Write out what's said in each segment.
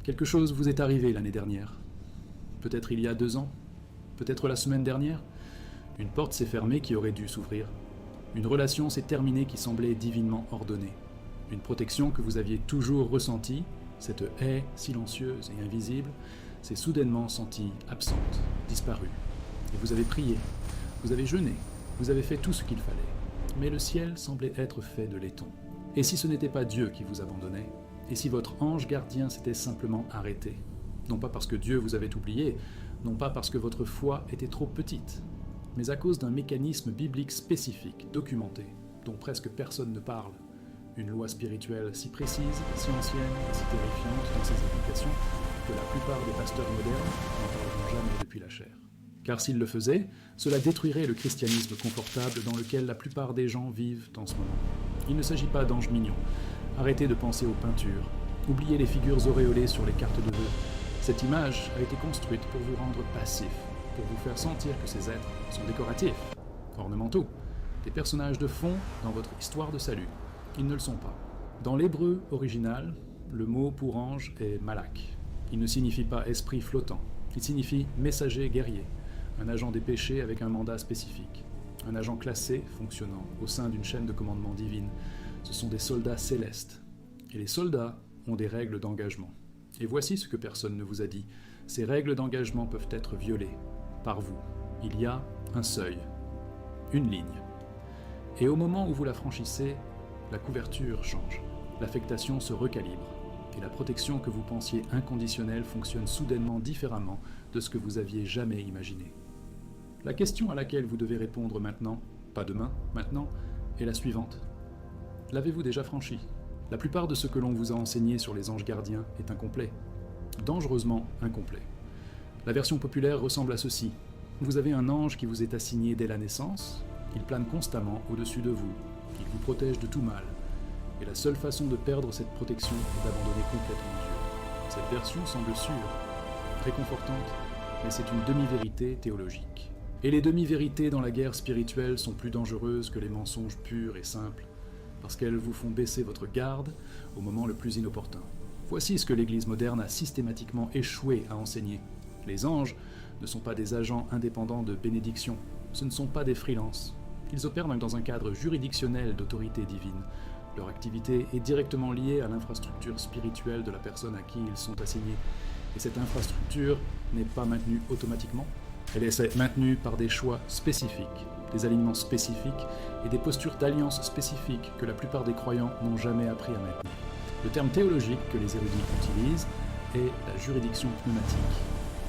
Quelque chose vous est arrivé l'année dernière. Peut-être il y a 2 ans. Peut-être la semaine dernière. Une porte s'est fermée qui aurait dû s'ouvrir. Une relation s'est terminée qui semblait divinement ordonnée. Une protection que vous aviez toujours ressentie, cette haie silencieuse et invisible, s'est soudainement sentie absente, disparue. Et vous avez prié, vous avez jeûné, vous avez fait tout ce qu'il fallait. Mais le ciel semblait être fait de laiton. Et si ce n'était pas Dieu qui vous abandonnait? Et si votre ange gardien s'était simplement arrêté? Non pas parce que Dieu vous avait oublié, non pas parce que votre foi était trop petite, mais à cause d'un mécanisme biblique spécifique, documenté, dont presque personne ne parle. Une loi spirituelle si précise, si ancienne et si terrifiante dans ses applications que la plupart des pasteurs modernes n'en parleront jamais depuis la chair. Car s'ils le faisaient, cela détruirait le christianisme confortable dans lequel la plupart des gens vivent en ce moment. Il ne s'agit pas d'anges mignons. Arrêtez de penser aux peintures. Oubliez les figures auréolées sur les cartes de vœux. Cette image a été construite pour vous rendre passif, pour vous faire sentir que ces êtres sont décoratifs, ornementaux, des personnages de fond dans votre histoire de salut. Ils ne le sont pas. Dans l'hébreu original, le mot pour ange est malak. Il ne signifie pas esprit flottant. Il signifie messager guerrier, un agent des péchés avec un mandat spécifique, un agent classé fonctionnant au sein d'une chaîne de commandement divine. Ce sont des soldats célestes. Et les soldats ont des règles d'engagement. Et voici ce que personne ne vous a dit. Ces règles d'engagement peuvent être violées par vous. Il y a un seuil, une ligne. Et au moment où vous la franchissez, la couverture change. L'affectation se recalibre. Et la protection que vous pensiez inconditionnelle fonctionne soudainement différemment de ce que vous aviez jamais imaginé. La question à laquelle vous devez répondre maintenant, pas demain, maintenant, est la suivante. L'avez-vous déjà franchi? La plupart de ce que l'on vous a enseigné sur les anges gardiens est incomplet. Dangereusement incomplet. La version populaire ressemble à ceci. Vous avez un ange qui vous est assigné dès la naissance, il plane constamment au-dessus de vous, il vous protège de tout mal. Et la seule façon de perdre cette protection est d'abandonner complètement Dieu. Cette version semble sûre, réconfortante, mais c'est une demi-vérité théologique. Et les demi-vérités dans la guerre spirituelle sont plus dangereuses que les mensonges purs et simples, parce qu'elles vous font baisser votre garde au moment le plus inopportun. Voici ce que l'Église moderne a systématiquement échoué à enseigner. Les anges ne sont pas des agents indépendants de bénédiction, ce ne sont pas des freelances. Ils opèrent dans un cadre juridictionnel d'autorité divine. Leur activité est directement liée à l'infrastructure spirituelle de la personne à qui ils sont assignés. Et cette infrastructure n'est pas maintenue automatiquement. Elle est maintenue par des choix spécifiques, des alignements spécifiques et des postures d'alliance spécifiques que la plupart des croyants n'ont jamais appris à maintenir. Le terme théologique que les érudits utilisent est la juridiction pneumatique.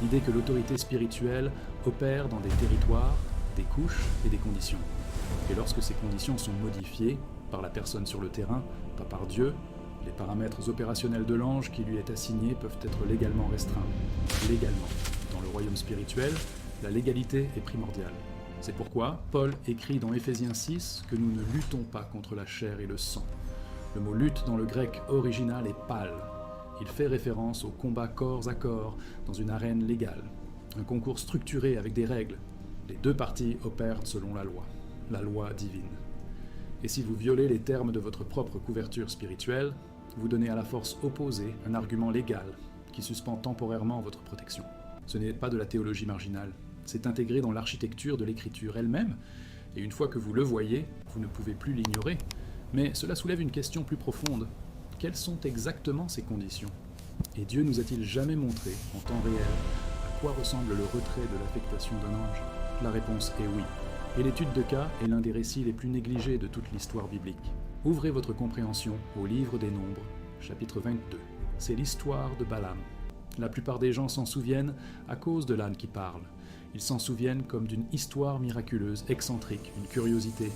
L'idée que l'autorité spirituelle opère dans des territoires, des couches et des conditions. Et lorsque ces conditions sont modifiées par la personne sur le terrain, pas par Dieu, les paramètres opérationnels de l'ange qui lui est assigné peuvent être légalement restreints. Légalement. Dans le royaume spirituel, la légalité est primordiale. C'est pourquoi Paul écrit dans Éphésiens 6 que nous ne luttons pas contre la chair et le sang. Le mot lutte dans le grec original est pal. Il fait référence au combat corps à corps dans une arène légale, un concours structuré avec des règles. Les deux parties opèrent selon la loi divine. Et si vous violez les termes de votre propre couverture spirituelle, vous donnez à la force opposée un argument légal qui suspend temporairement votre protection. Ce n'est pas de la théologie marginale, c'est intégré dans l'architecture de l'écriture elle-même, et une fois que vous le voyez, vous ne pouvez plus l'ignorer. Mais cela soulève une question plus profonde. Quelles sont exactement ces conditions? Et Dieu nous a-t-il jamais montré, en temps réel, à quoi ressemble le retrait de l'affectation d'un ange? La réponse est oui. Et l'étude de cas est l'un des récits les plus négligés de toute l'histoire biblique. Ouvrez votre compréhension au livre des Nombres, chapitre 22. C'est l'histoire de Balaam. La plupart des gens s'en souviennent à cause de l'âne qui parle. Ils s'en souviennent comme d'une histoire miraculeuse, excentrique, une curiosité.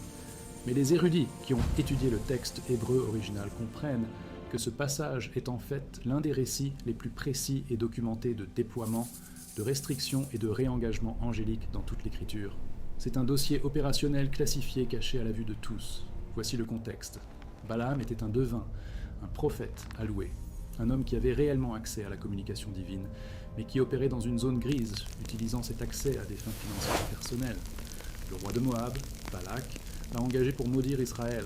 Mais les érudits qui ont étudié le texte hébreu original comprennent que ce passage est en fait l'un des récits les plus précis et documentés de déploiement, de restriction et de réengagement angélique dans toute l'écriture. C'est un dossier opérationnel classifié caché à la vue de tous. Voici le contexte. Balaam était un devin, un prophète alloué, un homme qui avait réellement accès à la communication divine, mais qui opérait dans une zone grise, utilisant cet accès à des fins financières personnelles. Le roi de Moab, Balak, l'a engagé pour maudire Israël.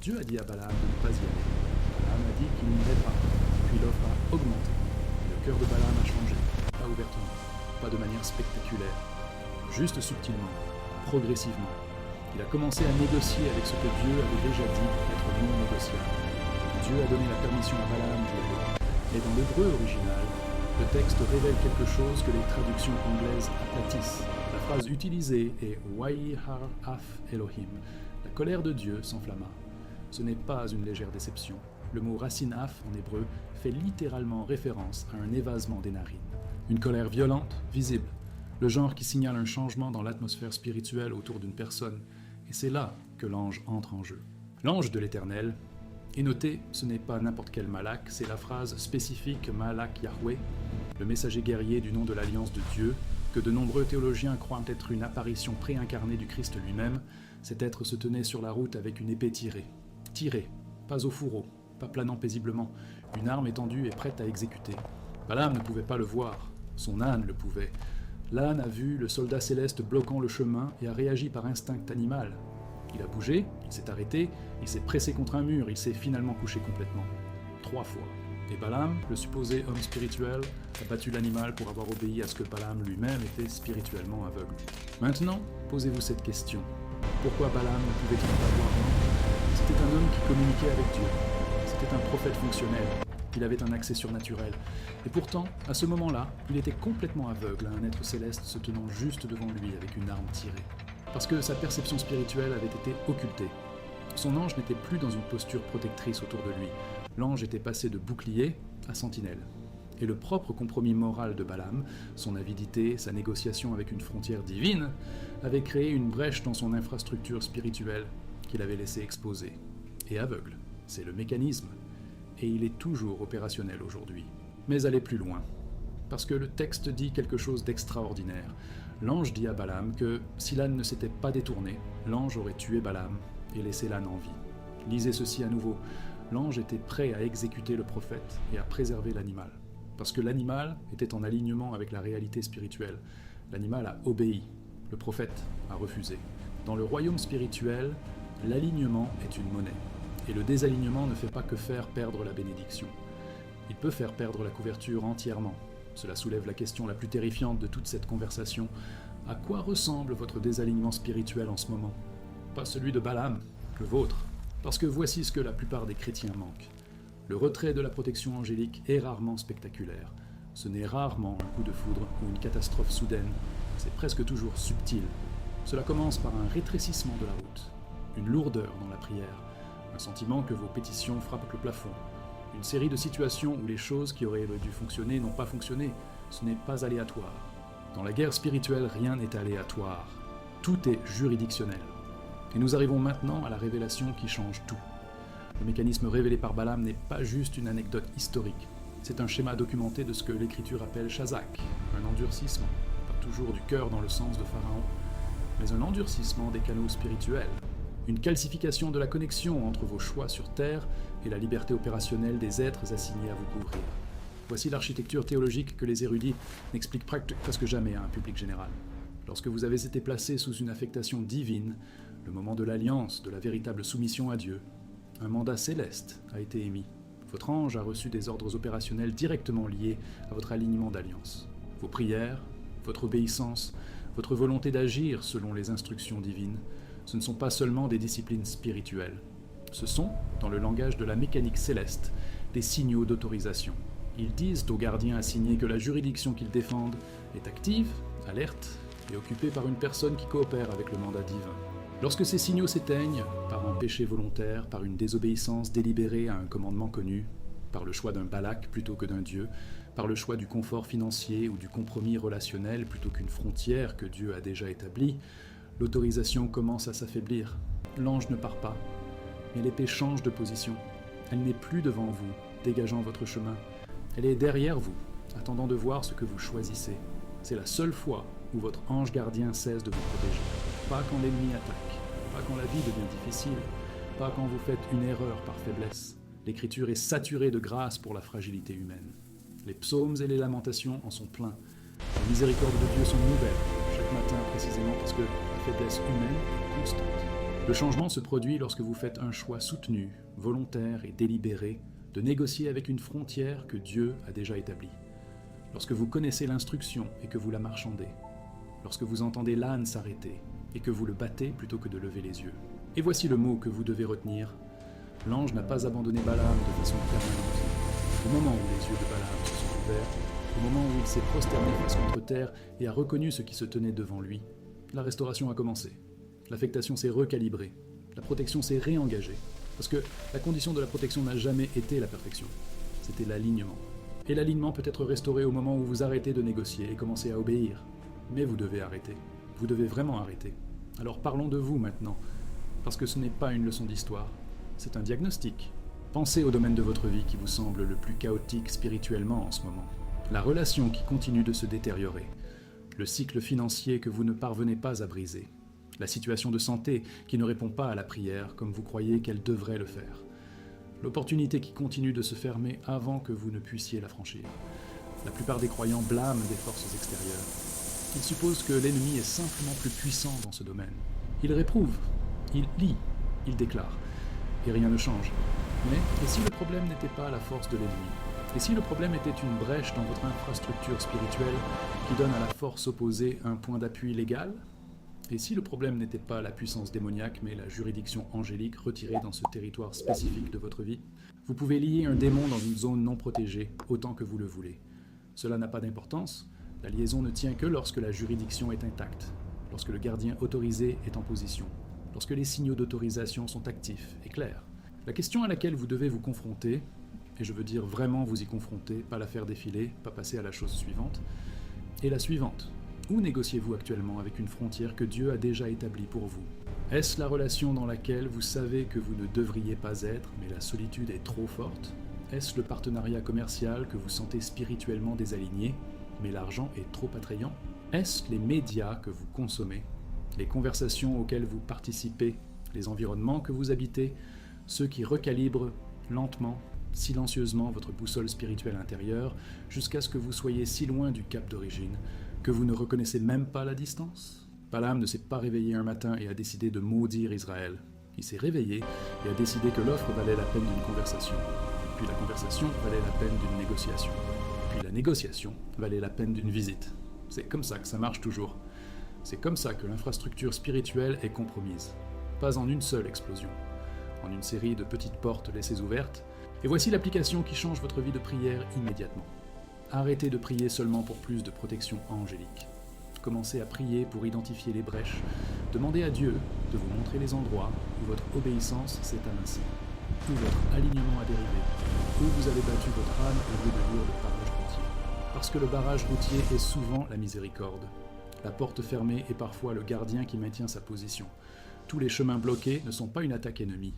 Dieu a dit à Balaam de ne pas y aller. Balaam a dit qu'il n'irait pas, puis l'offre a augmenté. Le cœur de Balaam a changé, pas ouvertement, pas de manière spectaculaire, juste subtilement, progressivement. Il a commencé à négocier avec ce que Dieu avait déjà dit être non négociable. Dieu a donné la permission à Balaam d'y aller, mais dans l'hébreu original, le texte révèle quelque chose que les traductions anglaises aplatissent. La phrase utilisée est « Wayihar af Elohim ». La colère de Dieu s'enflamma. Ce n'est pas une légère déception. Le mot racine af en hébreu fait littéralement référence à un évasement des narines. Une colère violente, visible, le genre qui signale un changement dans l'atmosphère spirituelle autour d'une personne, et c'est là que l'ange entre en jeu. L'ange de l'Éternel, et notez, ce n'est pas n'importe quel Malak, c'est la phrase spécifique Malak Yahweh, le messager guerrier du nom de l'Alliance de Dieu, que de nombreux théologiens croient être une apparition préincarnée du Christ lui-même. Cet être se tenait sur la route avec une épée tirée. Tirée, pas au fourreau, pas planant paisiblement, une arme étendue et prête à exécuter. Balaam ne pouvait pas le voir, son âne le pouvait. L'âne a vu le soldat céleste bloquant le chemin et a réagi par instinct animal. Il a bougé, il s'est arrêté, il s'est pressé contre un mur, il s'est finalement couché complètement. 3 fois. Et Balaam, le supposé homme spirituel, a battu l'animal pour avoir obéi à ce que Balaam lui-même était spirituellement aveugle. Maintenant, posez-vous cette question. Pourquoi Balaam ne pouvait-il pas voir l'ange ? C'était un homme qui communiquait avec Dieu. C'était un prophète fonctionnel. Il avait un accès surnaturel. Et pourtant, à ce moment-là, il était complètement aveugle à un être céleste se tenant juste devant lui avec une arme tirée. Parce que sa perception spirituelle avait été occultée. Son ange n'était plus dans une posture protectrice autour de lui. L'ange était passé de bouclier à sentinelle. Et le propre compromis moral de Balaam, son avidité, sa négociation avec une frontière divine, avait créé une brèche dans son infrastructure spirituelle qu'il avait laissée exposée. Et aveugle, c'est le mécanisme. Et il est toujours opérationnel aujourd'hui. Mais allez plus loin. Parce que le texte dit quelque chose d'extraordinaire. L'ange dit à Balaam que si l'âne ne s'était pas détourné, l'ange aurait tué Balaam et laissé l'âne en vie. Lisez ceci à nouveau. L'ange était prêt à exécuter le prophète et à préserver l'animal. Parce que l'animal était en alignement avec la réalité spirituelle. L'animal a obéi. Le prophète a refusé. Dans le royaume spirituel, l'alignement est une monnaie. Et le désalignement ne fait pas que faire perdre la bénédiction. Il peut faire perdre la couverture entièrement. Cela soulève la question la plus terrifiante de toute cette conversation. À quoi ressemble votre désalignement spirituel en ce moment ? Pas celui de Balaam, le vôtre. Parce que voici ce que la plupart des chrétiens manquent. Le retrait de la protection angélique est rarement spectaculaire. Ce n'est rarement un coup de foudre ou une catastrophe soudaine. C'est presque toujours subtil. Cela commence par un rétrécissement de la route, une lourdeur dans la prière, un sentiment que vos pétitions frappent le plafond, une série de situations où les choses qui auraient dû fonctionner n'ont pas fonctionné. Ce n'est pas aléatoire. Dans la guerre spirituelle, rien n'est aléatoire. Tout est juridictionnel. Et nous arrivons maintenant à la révélation qui change tout. Le mécanisme révélé par Balaam n'est pas juste une anecdote historique. C'est un schéma documenté de ce que l'Écriture appelle Shazak, un endurcissement, pas toujours du cœur dans le sens de Pharaon, mais un endurcissement des canaux spirituels. Une calcification de la connexion entre vos choix sur terre et la liberté opérationnelle des êtres assignés à vous couvrir. Voici l'architecture théologique que les érudits n'expliquent presque jamais à un public général. Lorsque vous avez été placé sous une affectation divine, le moment de l'alliance, de la véritable soumission à Dieu, un mandat céleste a été émis. Votre ange a reçu des ordres opérationnels directement liés à votre alignement d'alliance. Vos prières, votre obéissance, votre volonté d'agir selon les instructions divines, ce ne sont pas seulement des disciplines spirituelles. Ce sont, dans le langage de la mécanique céleste, des signaux d'autorisation. Ils disent aux gardiens assignés que la juridiction qu'ils défendent est active, alerte et occupée par une personne qui coopère avec le mandat divin. Lorsque ces signaux s'éteignent, par un péché volontaire, par une désobéissance délibérée à un commandement connu, par le choix d'un Balak plutôt que d'un Dieu, par le choix du confort financier ou du compromis relationnel plutôt qu'une frontière que Dieu a déjà établie, l'autorisation commence à s'affaiblir. L'ange ne part pas, mais l'épée change de position. Elle n'est plus devant vous, dégageant votre chemin. Elle est derrière vous, attendant de voir ce que vous choisissez. C'est la seule fois où votre ange gardien cesse de vous protéger. Pas quand l'ennemi attaque, pas quand la vie devient difficile, pas quand vous faites une erreur par faiblesse. L'Écriture est saturée de grâce pour la fragilité humaine. Les psaumes et les lamentations en sont pleins. Les miséricordes de Dieu sont nouvelles, chaque matin précisément parce que la faiblesse humaine est constante. Le changement se produit lorsque vous faites un choix soutenu, volontaire et délibéré de négocier avec une frontière que Dieu a déjà établie. lorsque vous connaissez l'instruction et que vous la marchandez, lorsque vous entendez l'âne s'arrêter et que vous le battez plutôt que de lever les yeux. Et voici le mot que vous devez retenir. L'ange n'a pas abandonné Balaam de façon permanente. Au moment où les yeux de Balaam se sont ouverts, au moment où il s'est prosterné face contre terre et a reconnu ce qui se tenait devant lui, la restauration a commencé. L'affectation s'est recalibrée. La protection s'est réengagée. Parce que la condition de la protection n'a jamais été la perfection. C'était l'alignement. Et l'alignement peut être restauré au moment où vous arrêtez de négocier et commencez à obéir. Mais vous devez arrêter. Vous devez vraiment arrêter. Alors parlons de vous maintenant. Parce que ce n'est pas une leçon d'histoire. C'est un diagnostic. Pensez au domaine de votre vie qui vous semble le plus chaotique spirituellement en ce moment. La relation qui continue de se détériorer. Le cycle financier que vous ne parvenez pas à briser. La situation de santé qui ne répond pas à la prière comme vous croyez qu'elle devrait le faire. L'opportunité qui continue de se fermer avant que vous ne puissiez la franchir. La plupart des croyants blâment des forces extérieures. Ils supposent que l'ennemi est simplement plus puissant dans ce domaine. Ils réprouvent, ils lient, ils déclarent. Et rien ne change. Mais, et si le problème n'était pas la force de l'ennemi? Et si le problème était une brèche dans votre infrastructure spirituelle qui donne à la force opposée un point d'appui légal? Et si le problème n'était pas la puissance démoniaque, mais la juridiction angélique retirée dans ce territoire spécifique de votre vie? Vous pouvez lier un démon dans une zone non protégée autant que vous le voulez. Cela n'a pas d'importance. La liaison ne tient que lorsque la juridiction est intacte, lorsque le gardien autorisé est en position, lorsque les signaux d'autorisation sont actifs et clairs. La question à laquelle vous devez vous confronter, et je veux dire vraiment vous y confronter, pas la faire défiler, pas passer à la chose suivante, est la suivante. Où négociez-vous actuellement avec une frontière que Dieu a déjà établie pour vous? Est-ce la relation dans laquelle vous savez que vous ne devriez pas être, mais la solitude est trop forte? Est-ce le partenariat commercial que vous sentez spirituellement désaligné, mais l'argent est trop attrayant? Est-ce les médias que vous consommez, les conversations auxquelles vous participez, les environnements que vous habitez, ceux qui recalibrent lentement, silencieusement votre boussole spirituelle intérieure, jusqu'à ce que vous soyez si loin du cap d'origine que vous ne reconnaissez même pas la distance? Balaam ne s'est pas réveillé un matin et a décidé de maudire Israël. Il s'est réveillé et a décidé que l'offre valait la peine d'une conversation. Puis la conversation valait la peine d'une négociation. Puis la négociation valait la peine d'une visite. C'est comme ça que ça marche toujours. C'est comme ça que l'infrastructure spirituelle est compromise. Pas en une seule explosion. En une série de petites portes laissées ouvertes. Et voici l'application qui change votre vie de prière immédiatement. Arrêtez de prier seulement pour plus de protection angélique. Commencez à prier pour identifier les brèches. Demandez à Dieu de vous montrer les endroits où votre obéissance s'est amincie, où votre alignement a dérivé, où vous avez battu votre âme au lieu de lire le barrage routier. Parce que le barrage routier est souvent la miséricorde. La porte fermée est parfois le gardien qui maintient sa position. Tous les chemins bloqués ne sont pas une attaque ennemie.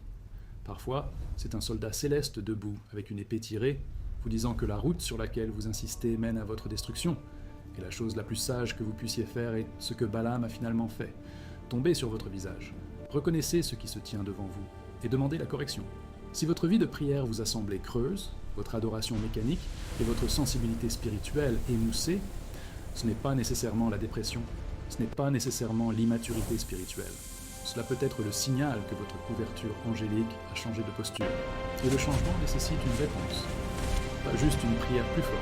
Parfois, c'est un soldat céleste debout avec une épée tirée, vous disant que la route sur laquelle vous insistez mène à votre destruction. Et la chose la plus sage que vous puissiez faire est ce que Balaam a finalement fait. Tombez sur votre visage. Reconnaissez ce qui se tient devant vous et demandez la correction. Si votre vie de prière vous a semblé creuse, votre adoration mécanique et votre sensibilité spirituelle émoussée, ce n'est pas nécessairement la dépression, ce n'est pas nécessairement l'immaturité spirituelle. Cela peut être le signal que votre couverture angélique a changé de posture. Et le changement nécessite une réponse. Pas juste une prière plus forte,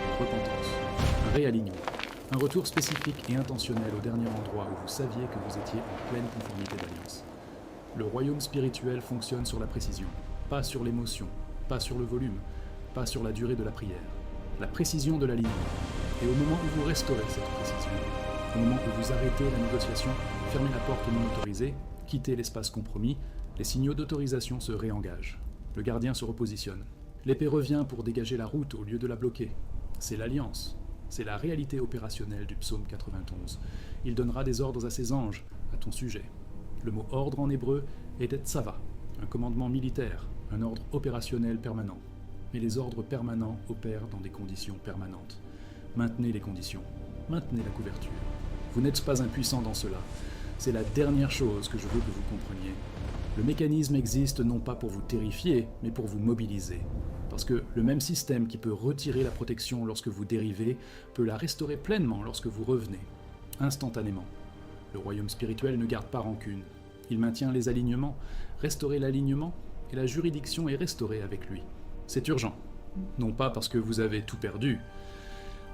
une repentance, un réalignement, un retour spécifique et intentionnel au dernier endroit où vous saviez que vous étiez en pleine conformité d'alliance. Le royaume spirituel fonctionne sur la précision, pas sur l'émotion, pas sur le volume, pas sur la durée de la prière. La précision de l'alignement. Et au moment où vous restaurez cette précision, au moment où vous arrêtez la négociation, fermez la porte non autorisée, quittez l'espace compromis, les signaux d'autorisation se réengagent. Le gardien se repositionne. L'épée revient pour dégager la route au lieu de la bloquer. C'est l'alliance. C'est la réalité opérationnelle du psaume 91. Il donnera des ordres à ses anges, à ton sujet. Le mot ordre en hébreu est tsava, un commandement militaire, un ordre opérationnel permanent. Mais les ordres permanents opèrent dans des conditions permanentes. Maintenez les conditions. Maintenez la couverture. Vous n'êtes pas impuissant dans cela. C'est la dernière chose que je veux que vous compreniez. Le mécanisme existe non pas pour vous terrifier, mais pour vous mobiliser. Parce que le même système qui peut retirer la protection lorsque vous dérivez, peut la restaurer pleinement lorsque vous revenez, instantanément. Le royaume spirituel ne garde pas rancune. Il maintient les alignements. Restaurez l'alignement, et la juridiction est restaurée avec lui. C'est urgent. Non pas parce que vous avez tout perdu,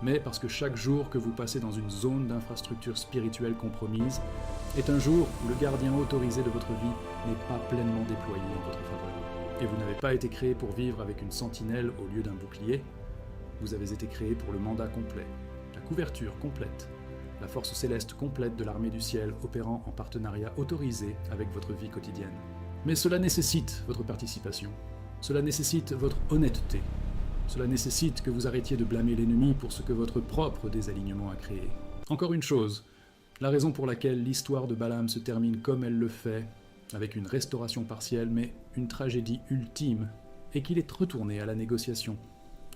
mais parce que chaque jour que vous passez dans une zone d'infrastructure spirituelle compromise est un jour où le gardien autorisé de votre vie n'est pas pleinement déployé en votre faveur. Et vous n'avez pas été créé pour vivre avec une sentinelle au lieu d'un bouclier, vous avez été créé pour le mandat complet, la couverture complète, la force céleste complète de l'armée du ciel opérant en partenariat autorisé avec votre vie quotidienne. Mais cela nécessite votre participation, cela nécessite votre honnêteté, cela nécessite que vous arrêtiez de blâmer l'ennemi pour ce que votre propre désalignement a créé. Encore une chose, la raison pour laquelle l'histoire de Balaam se termine comme elle le fait, avec une restauration partielle mais une tragédie ultime, est qu'il est retourné à la négociation.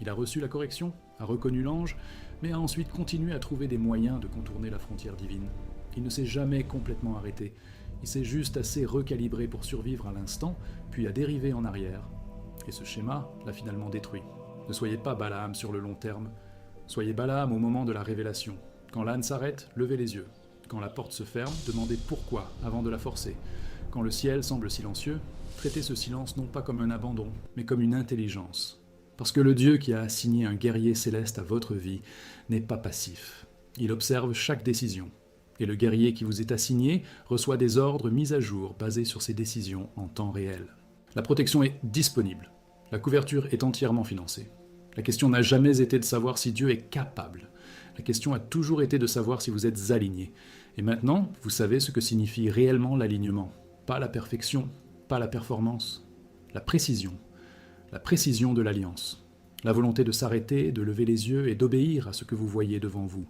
Il a reçu la correction, a reconnu l'ange, mais a ensuite continué à trouver des moyens de contourner la frontière divine. Il ne s'est jamais complètement arrêté, il s'est juste assez recalibré pour survivre à l'instant, puis a dérivé en arrière. Et ce schéma l'a finalement détruit. Ne soyez pas Balaam sur le long terme, soyez Balaam au moment de la révélation. Quand l'âne s'arrête, levez les yeux. Quand la porte se ferme, demandez pourquoi avant de la forcer. Quand le ciel semble silencieux, traitez ce silence non pas comme un abandon, mais comme une intelligence. Parce que le Dieu qui a assigné un guerrier céleste à votre vie n'est pas passif. Il observe chaque décision. Et le guerrier qui vous est assigné reçoit des ordres mis à jour basés sur ces décisions en temps réel. La protection est disponible. La couverture est entièrement financée. La question n'a jamais été de savoir si Dieu est capable. La question a toujours été de savoir si vous êtes aligné. Et maintenant, vous savez ce que signifie réellement l'alignement. Pas la perfection, pas la performance, la précision de l'alliance. La volonté de s'arrêter, de lever les yeux et d'obéir à ce que vous voyez devant vous.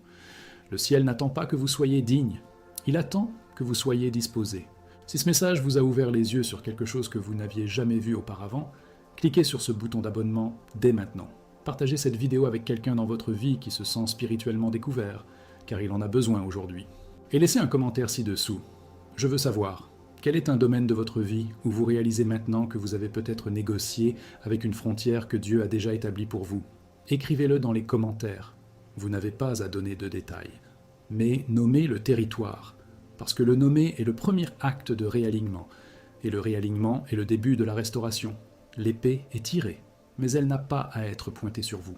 Le ciel n'attend pas que vous soyez digne, il attend que vous soyez disposé. Si ce message vous a ouvert les yeux sur quelque chose que vous n'aviez jamais vu auparavant, cliquez sur ce bouton d'abonnement dès maintenant. Partagez cette vidéo avec quelqu'un dans votre vie qui se sent spirituellement découvert, car il en a besoin aujourd'hui. Et laissez un commentaire ci-dessous. Je veux savoir, quel est un domaine de votre vie où vous réalisez maintenant que vous avez peut-être négocié avec une frontière que Dieu a déjà établie pour vous? Écrivez-le dans les commentaires. Vous n'avez pas à donner de détails. Mais nommez le territoire, parce que le nommer est le premier acte de réalignement, et le réalignement est le début de la restauration. L'épée est tirée, mais elle n'a pas à être pointée sur vous.